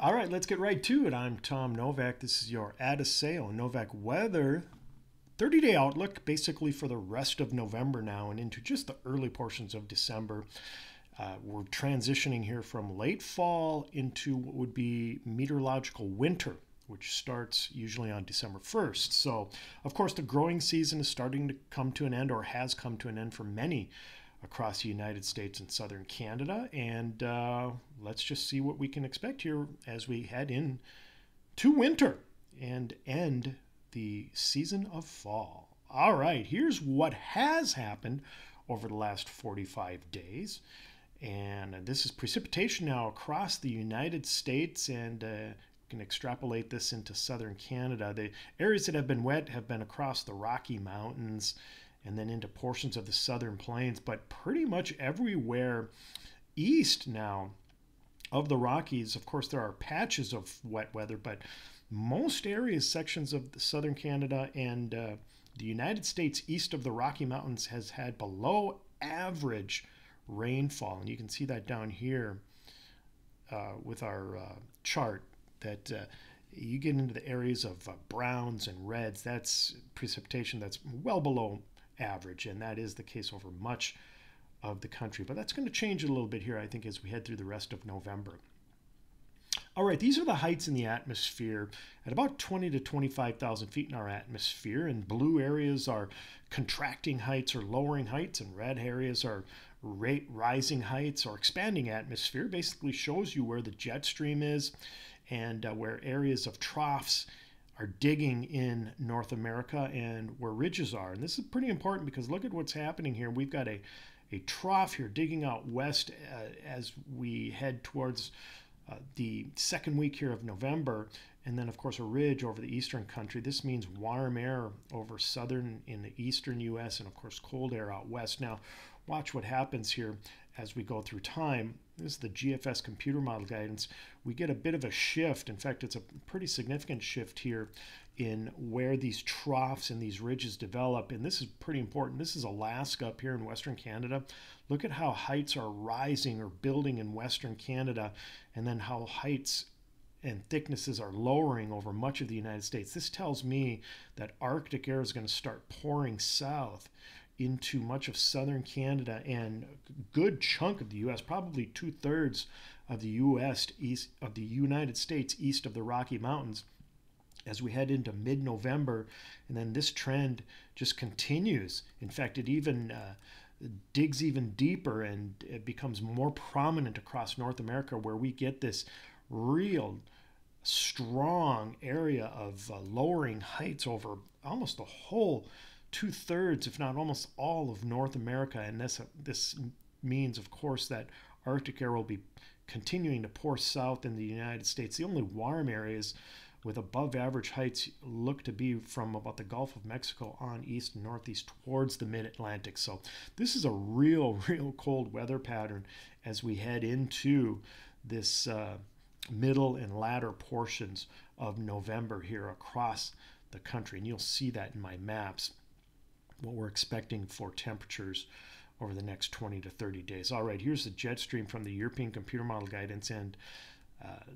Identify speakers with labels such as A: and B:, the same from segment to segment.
A: All right, let's get right to it. I'm Tom Novak. This is your Adisseo Novak weather 30-day outlook, basically for the rest of November now and into just the early portions of December. We're transitioning here from late fall into what would be meteorological winter, which starts usually on December 1st. So, of course, the growing season is starting to come to an end, or has come to an end for many across the United States and southern Canada. And let's just see what we can expect here as we head in to winter and end the season of fall. All right, here's what has happened over the last 45 days. And this is precipitation now across the United States, and can extrapolate this into southern Canada. The areas that have been wet have been across the Rocky Mountains and then into portions of the southern plains, but pretty much everywhere east now of the Rockies. Of course, there are patches of wet weather, but most areas, sections of the southern Canada and the United States east of the Rocky Mountains has had below average rainfall. And you can see that down here with our chart that you get into the areas of browns and reds. That's precipitation that's well below average, and that is the case over much of the country. But that's going to change a little bit here, I think, as we head through the rest of November. All right, these are the heights in the atmosphere at about 20 to 25,000 feet in our atmosphere, and blue areas are contracting heights or lowering heights, and red areas are rising heights or expanding atmosphere. Basically shows you where the jet stream is and where areas of troughs are digging in North America and where ridges are. And this is pretty important because look at what's happening here. We've got a trough here digging out west as we head towards the second week here of November, and then of course a ridge over the eastern country. This means warm air over southern in the eastern U.S. and of course cold air out west. Now watch what happens here as we go through time. This is the GFS computer model guidance. We get a bit of a shift. In fact, it's a pretty significant shift here in where these troughs and these ridges develop. And this is pretty important. This is Alaska up here in Western Canada. Look at how heights are rising or building in Western Canada, and then how heights and thicknesses are lowering over much of the United States. This tells me that Arctic air is going to start pouring south into much of southern Canada and a good chunk of the U.S., probably 2/3 of the U.S. east of the United States east of the Rocky Mountains as we head into mid-November. And then this trend just continues. In fact, it even digs even deeper, and it becomes more prominent across North America, where we get this real strong area of lowering heights over almost the whole 2/3, if not almost all, of North America. And this means, of course, that Arctic air will be continuing to pour south in the United States. The only warm areas with above average heights look to be from about the Gulf of Mexico on east and northeast towards the mid-Atlantic. So this is a real cold weather pattern as we head into this middle and latter portions of November here across the country. And you'll see that in my maps, what we're expecting for temperatures over the next 20 to 30 days. All right, here's the jet stream from the European computer model guidance, and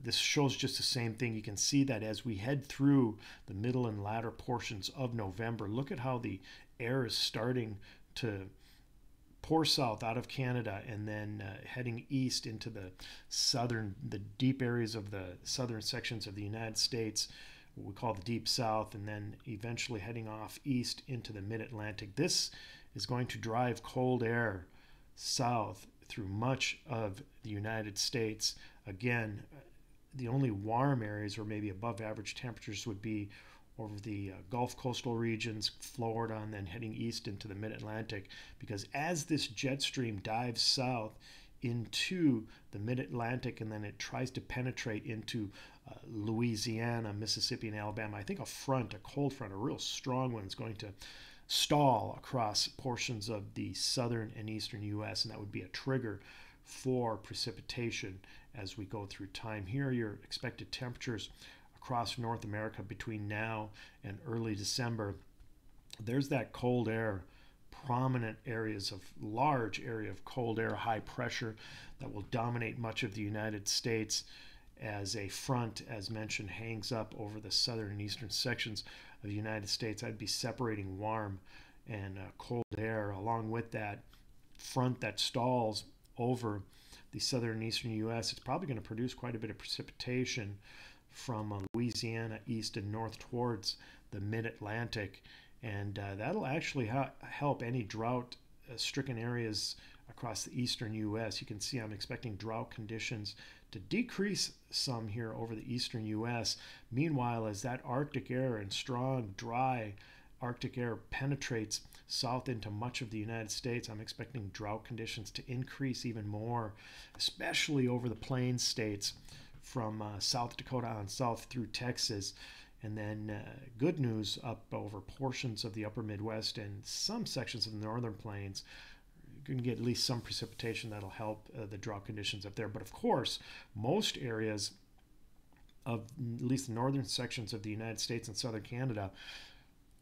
A: this shows just the same thing. You can see that as we head through the middle and latter portions of November, look at how the air is starting to pour south out of Canada and then heading east into the deep areas of the southern sections of the United States, what we call the deep south, and then eventually heading off east into the mid-Atlantic. This is going to drive cold air south through much of the United States. Again, the only warm areas or maybe above average temperatures would be over the Gulf coastal regions, Florida, and then heading east into the mid-Atlantic, because as this jet stream dives south into the mid-Atlantic and then it tries to penetrate into Louisiana, Mississippi, and Alabama, I think a cold front, a real strong one, is going to stall across portions of the southern and eastern U.S., and that would be a trigger for precipitation as we go through time. Here are your expected temperatures across North America between now and early December. There's that cold air, prominent areas of large area of cold air, high pressure that will dominate much of the United States. as a front, as mentioned, hangs up over the southern and eastern sections of the United States. I'd be separating warm and cold air along with that front that stalls over the southern and eastern U.S. It's probably going to produce quite a bit of precipitation from Louisiana east and north towards the mid-Atlantic, and that'll actually help any drought-stricken areas across the eastern U.S. You can see I'm expecting drought conditions to decrease some here over the eastern U.S. Meanwhile, as that Arctic air and strong, dry Arctic air penetrates south into much of the United States, I'm expecting drought conditions to increase even more, especially over the plains states from South Dakota on south through Texas. And then good news up over portions of the upper Midwest and some sections of the northern plains. You can get at least some precipitation that'll help the drought conditions up there. But of course, most areas of at least the northern sections of the United States and southern Canada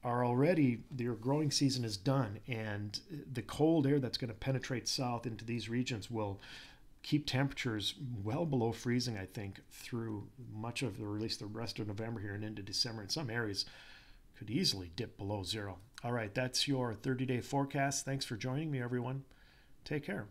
A: are already, their growing season is done, and the cold air that's going to penetrate south into these regions will keep temperatures well below freezing, I think, through much of, or at least the rest of November here and into December. In some areas could easily dip below zero. All right, that's your 30-day forecast. Thanks for joining me, everyone. Take care.